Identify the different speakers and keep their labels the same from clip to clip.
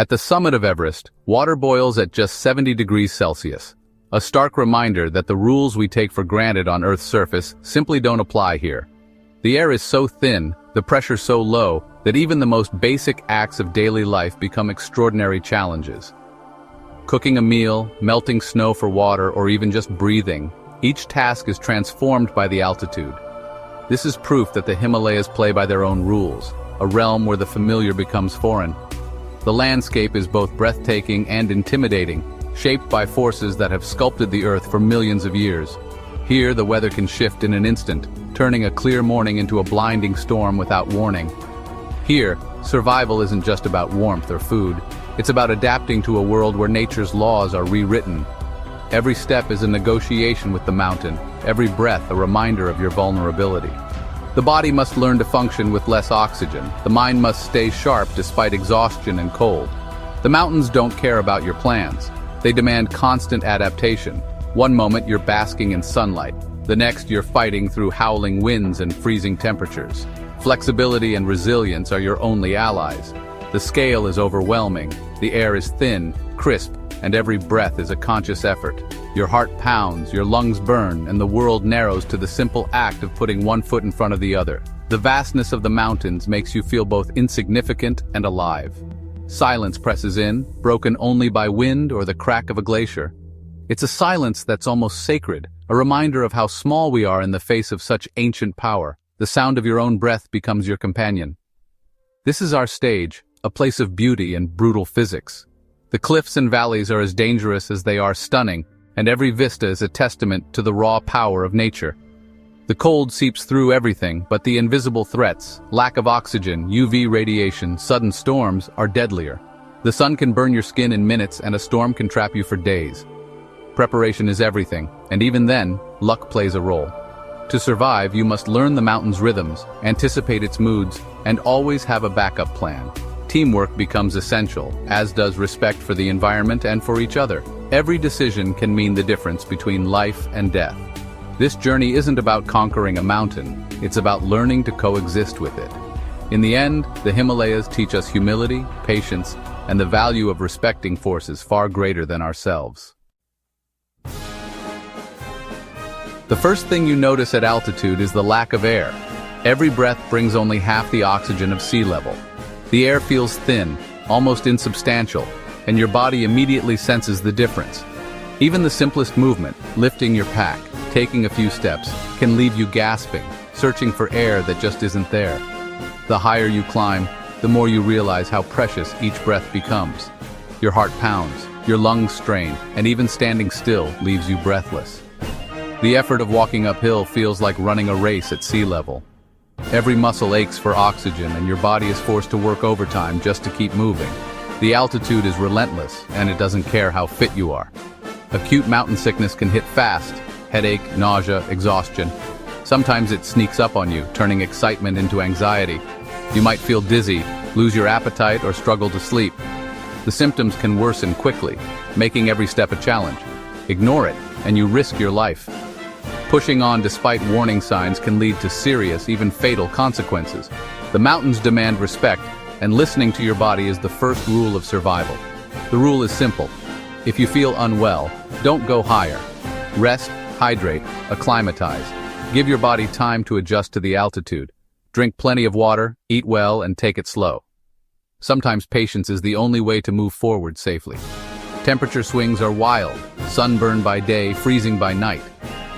Speaker 1: At the summit of Everest, water boils at just 70 degrees Celsius. A stark reminder that the rules we take for granted on Earth's surface simply don't apply here. The air is so thin, the pressure so low, that even the most basic acts of daily life become extraordinary challenges. Cooking a meal, melting snow for water, or even just breathing, each task is transformed by the altitude. This is proof that the Himalayas play by their own rules, a realm where the familiar becomes foreign. The landscape is both breathtaking and intimidating, shaped by forces that have sculpted the Earth for millions of years. Here, the weather can shift in an instant, turning a clear morning into a blinding storm without warning. Here, survival isn't just about warmth or food. It's about adapting to a world where nature's laws are rewritten. Every step is a negotiation with the mountain, every breath a reminder of your vulnerability. The body must learn to function with less oxygen. The mind must stay sharp despite exhaustion and cold. The mountains don't care about your plans. They demand constant adaptation. One moment you're basking in sunlight. The next you're fighting through howling winds and freezing temperatures. Flexibility and resilience are your only allies. The scale is overwhelming. The air is thin, crisp, and every breath is a conscious effort. Your heart pounds, your lungs burn, and the world narrows to the simple act of putting one foot in front of the other. The vastness of the mountains makes you feel both insignificant and alive. Silence presses in, broken only by wind or the crack of a glacier. It's a silence that's almost sacred, a reminder of how small we are in the face of such ancient power. The sound of your own breath becomes your companion. This is our stage, a place of beauty and brutal physics. The cliffs and valleys are as dangerous as they are stunning, and every vista is a testament to the raw power of nature. The cold seeps through everything, but the invisible threats, lack of oxygen, UV radiation, sudden storms, are deadlier. The sun can burn your skin in minutes, and a storm can trap you for days. Preparation is everything, and even then, luck plays a role. To survive, you must learn the mountain's rhythms, anticipate its moods, and always have a backup plan. Teamwork becomes essential, as does respect for the environment and for each other. Every decision can mean the difference between life and death. This journey isn't about conquering a mountain, it's about learning to coexist with it. In the end, the Himalayas teach us humility, patience, and the value of respecting forces far greater than ourselves. The first thing you notice at altitude is the lack of air. Every breath brings only half the oxygen of sea level. The air feels thin, almost insubstantial, and your body immediately senses the difference. Even the simplest movement, lifting your pack, taking a few steps, can leave you gasping, searching for air that just isn't there. The higher you climb, the more you realize how precious each breath becomes. Your heart pounds, your lungs strain, and even standing still leaves you breathless. The effort of walking uphill feels like running a race at sea level. Every muscle aches for oxygen, and your body is forced to work overtime just to keep moving. The altitude is relentless, and it doesn't care how fit you are. Acute mountain sickness can hit fast: headache, nausea, exhaustion. Sometimes it sneaks up on you, turning excitement into anxiety. You might feel dizzy, lose your appetite, or struggle to sleep. The symptoms can worsen quickly, making every step a challenge. Ignore it, and you risk your life. Pushing on despite warning signs can lead to serious, even fatal consequences. The mountains demand respect, and listening to your body is the first rule of survival. The rule is simple. If you feel unwell, don't go higher. Rest, hydrate, acclimatize. Give your body time to adjust to the altitude. Drink plenty of water, eat well, and take it slow. Sometimes patience is the only way to move forward safely. Temperature swings are wild, sunburn by day, freezing by night.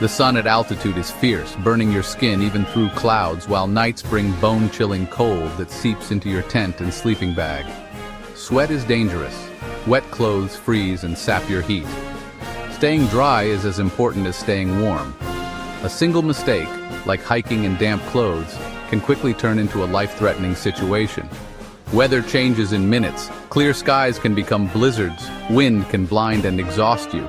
Speaker 1: The sun at altitude is fierce, burning your skin even through clouds, while nights bring bone-chilling cold that seeps into your tent and sleeping bag. Sweat is dangerous. Wet clothes freeze and sap your heat. Staying dry is as important as staying warm. A single mistake, like hiking in damp clothes, can quickly turn into a life-threatening situation. Weather changes in minutes. Clear skies can become blizzards. Wind can blind and exhaust you.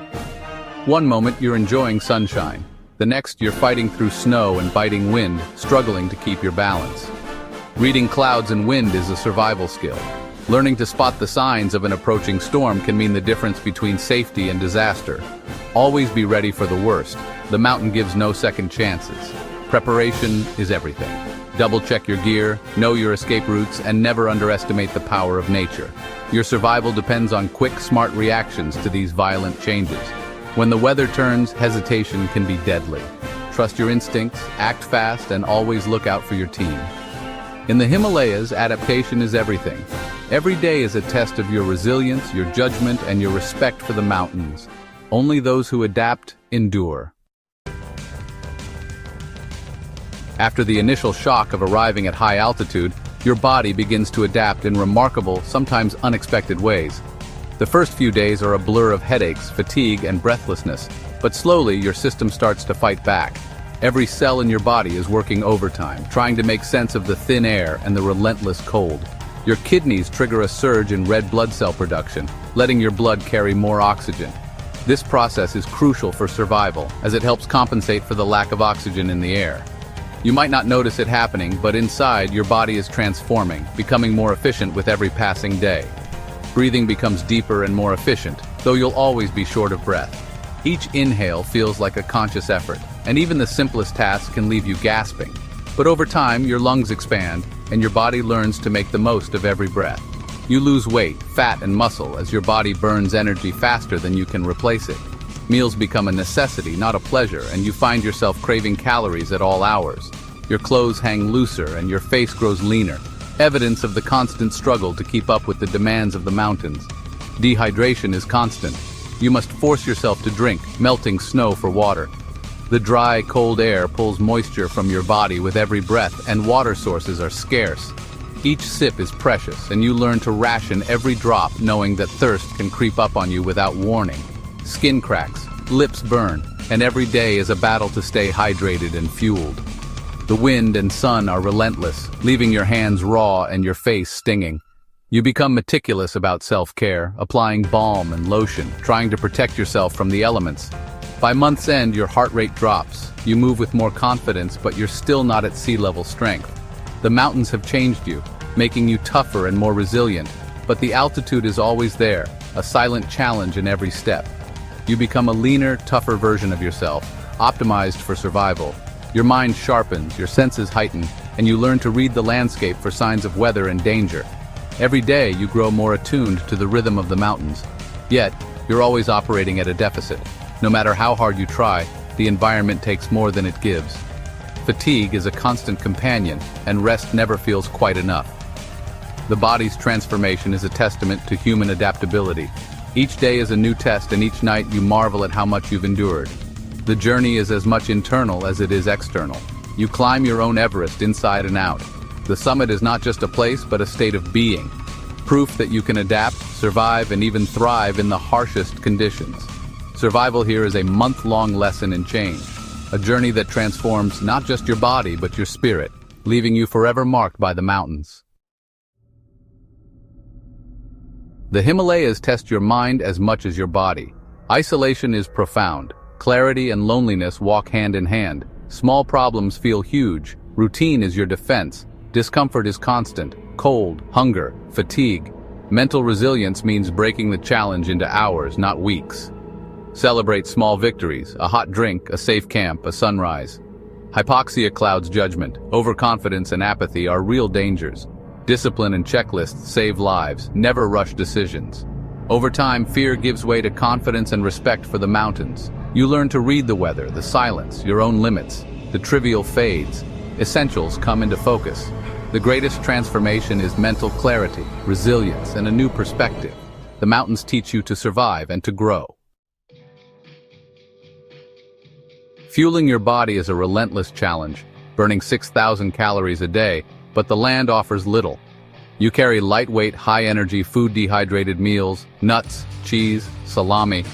Speaker 1: One moment you're enjoying sunshine. The next you're fighting through snow and biting wind, struggling to keep your balance. Reading clouds and wind is a survival skill. Learning to spot the signs of an approaching storm can mean the difference between safety and disaster. Always be ready for the worst. The mountain gives no second chances. Preparation is everything. Double-check your gear, know your escape routes, and never underestimate the power of nature. Your survival depends on quick, smart reactions to these violent changes. When the weather turns, hesitation can be deadly. Trust your instincts, act fast, and always look out for your team. In the Himalayas, adaptation is everything. Every day is a test of your resilience, your judgment, and your respect for the mountains. Only those who adapt endure. After the initial shock of arriving at high altitude, your body begins to adapt in remarkable, sometimes unexpected ways. The first few days are a blur of headaches, fatigue, and breathlessness, but slowly your system starts to fight back. Every cell in your body is working overtime, trying to make sense of the thin air and the relentless cold. Your kidneys trigger a surge in red blood cell production, letting your blood carry more oxygen. This process is crucial for survival, as it helps compensate for the lack of oxygen in the air. You might not notice it happening, but inside, your body is transforming, becoming more efficient with every passing day. Breathing becomes deeper and more efficient, though you'll always be short of breath. Each inhale feels like a conscious effort, and even the simplest tasks can leave you gasping. But over time, your lungs expand, and your body learns to make the most of every breath. You lose weight, fat, and muscle as your body burns energy faster than you can replace it. Meals become a necessity, not a pleasure, and you find yourself craving calories at all hours. Your clothes hang looser and your face grows leaner, evidence of the constant struggle to keep up with the demands of the mountains. Dehydration is constant. You must force yourself to drink, melting snow for water. The dry, cold air pulls moisture from your body with every breath, and water sources are scarce. Each sip is precious, and you learn to ration every drop, knowing that thirst can creep up on you without warning. Skin cracks, lips burn, and every day is a battle to stay hydrated and fueled. The wind and sun are relentless, leaving your hands raw and your face stinging. You become meticulous about self-care, applying balm and lotion, trying to protect yourself from the elements. By month's end, your heart rate drops. You move with more confidence, but you're still not at sea-level strength. The mountains have changed you, making you tougher and more resilient, but the altitude is always there, a silent challenge in every step. You become a leaner, tougher version of yourself, optimized for survival. Your mind sharpens, your senses heighten, and you learn to read the landscape for signs of weather and danger. Every day, you grow more attuned to the rhythm of the mountains. Yet, you're always operating at a deficit. No matter how hard you try, the environment takes more than it gives. Fatigue is a constant companion, and rest never feels quite enough. The body's transformation is a testament to human adaptability. Each day is a new test, and each night you marvel at how much you've endured. The journey is as much internal as it is external. You climb your own Everest inside and out. The summit is not just a place, but a state of being. Proof that you can adapt, survive, and even thrive in the harshest conditions. Survival here is a month-long lesson in change. A journey that transforms not just your body, but your spirit, leaving you forever marked by the mountains. The Himalayas test your mind as much as your body. Isolation is profound. Clarity and loneliness walk hand in hand. Small problems feel huge. Routine is your defense. Discomfort is constant. Cold, hunger, fatigue. Mental resilience means breaking the challenge into hours, not weeks. Celebrate small victories, a hot drink, a safe camp, a sunrise. Hypoxia clouds judgment. Overconfidence and apathy are real dangers. Discipline and checklists save lives, never rush decisions. Over time, fear gives way to confidence and respect for the mountains. You learn to read the weather, the silence, your own limits. The trivial fades. Essentials come into focus. The greatest transformation is mental clarity, resilience, and a new perspective. The mountains teach you to survive and to grow. Fueling your body is a relentless challenge, burning 6,000 calories a day, but the land offers little. You carry lightweight, high-energy, food-dehydrated meals, nuts, cheese, salami.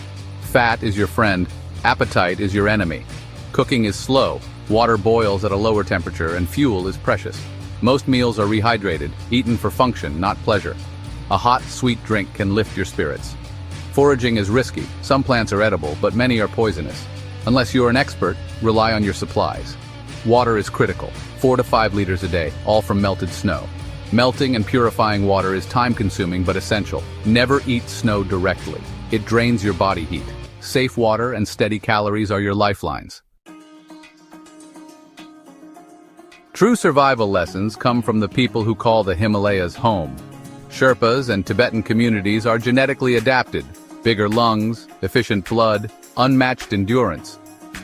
Speaker 1: Fat is your friend, appetite is your enemy. Cooking is slow, water boils at a lower temperature, and fuel is precious. Most meals are rehydrated, eaten for function, not pleasure. A hot, sweet drink can lift your spirits. Foraging is risky. Some plants are edible, but many are poisonous. Unless you're an expert, rely on your supplies. Water is critical, 4 to 5 liters a day, all from melted snow. Melting and purifying water is time-consuming but essential. Never eat snow directly. It drains your body heat. Safe water and steady calories are your lifelines. True survival lessons come from the people who call the Himalayas home. Sherpas and Tibetan communities are genetically adapted, bigger lungs, efficient blood, unmatched endurance.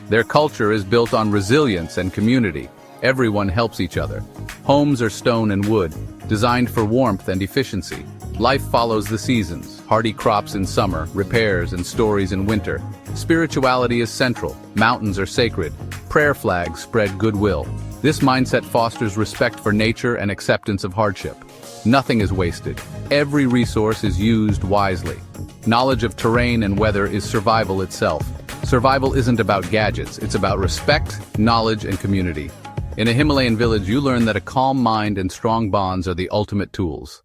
Speaker 1: Their culture is built on resilience and community. Everyone helps each other. Homes are stone and wood, designed for warmth and efficiency. Life follows the seasons, hardy crops in summer, repairs and stories in winter. Spirituality is central, mountains are sacred, prayer flags spread goodwill. This mindset fosters respect for nature and acceptance of hardship. Nothing is wasted. Every resource is used wisely. Knowledge of terrain and weather is survival itself. Survival isn't about gadgets, it's about respect, knowledge, and community. In a Himalayan village, you learn that a calm mind and strong bonds are the ultimate tools.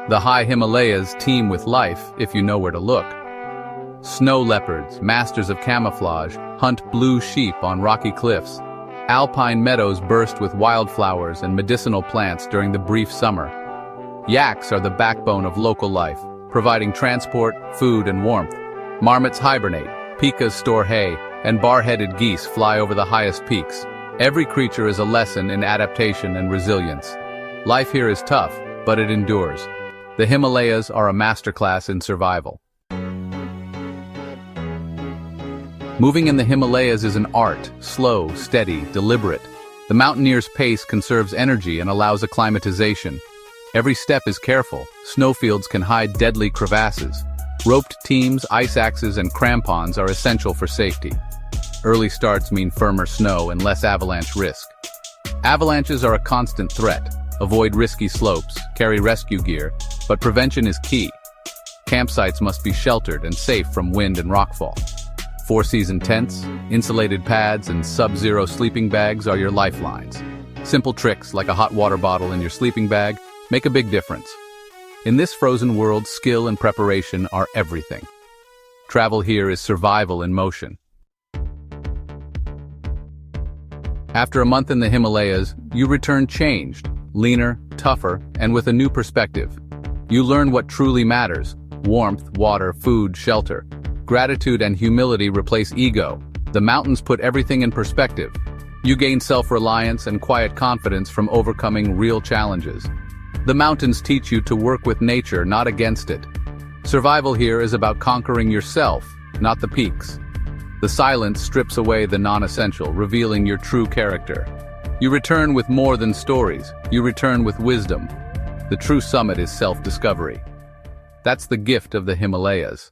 Speaker 1: The high Himalayas teem with life if you know where to look. Snow leopards, masters of camouflage, hunt blue sheep on rocky cliffs. Alpine meadows burst with wildflowers and medicinal plants during the brief summer. Yaks are the backbone of local life, providing transport, food, and warmth. Marmots hibernate, pikas store hay, and bar-headed geese fly over the highest peaks. Every creature is a lesson in adaptation and resilience. Life here is tough, but it endures. The Himalayas are a masterclass in survival. Moving in the Himalayas is an art, slow, steady, deliberate. The mountaineer's pace conserves energy and allows acclimatization. Every step is careful. Snowfields can hide deadly crevasses. Roped teams, ice axes, and crampons are essential for safety. Early starts mean firmer snow and less avalanche risk. Avalanches are a constant threat. Avoid risky slopes, carry rescue gear, but prevention is key. Campsites must be sheltered and safe from wind and rockfall. Four-season tents, insulated pads, and sub-zero sleeping bags are your lifelines. Simple tricks like a hot water bottle in your sleeping bag make a big difference. In this frozen world, skill and preparation are everything. Travel here is survival in motion. After a month in the Himalayas, you return changed, leaner, tougher, and with a new perspective. You learn what truly matters: warmth, water, food, shelter. Gratitude and humility replace ego. The mountains put everything in perspective. You gain self-reliance and quiet confidence from overcoming real challenges. The mountains teach you to work with nature, not against it. Survival here is about conquering yourself, not the peaks. The silence strips away the non-essential, revealing your true character. You return with more than stories. You return with wisdom. The true summit is self-discovery. That's the gift of the Himalayas.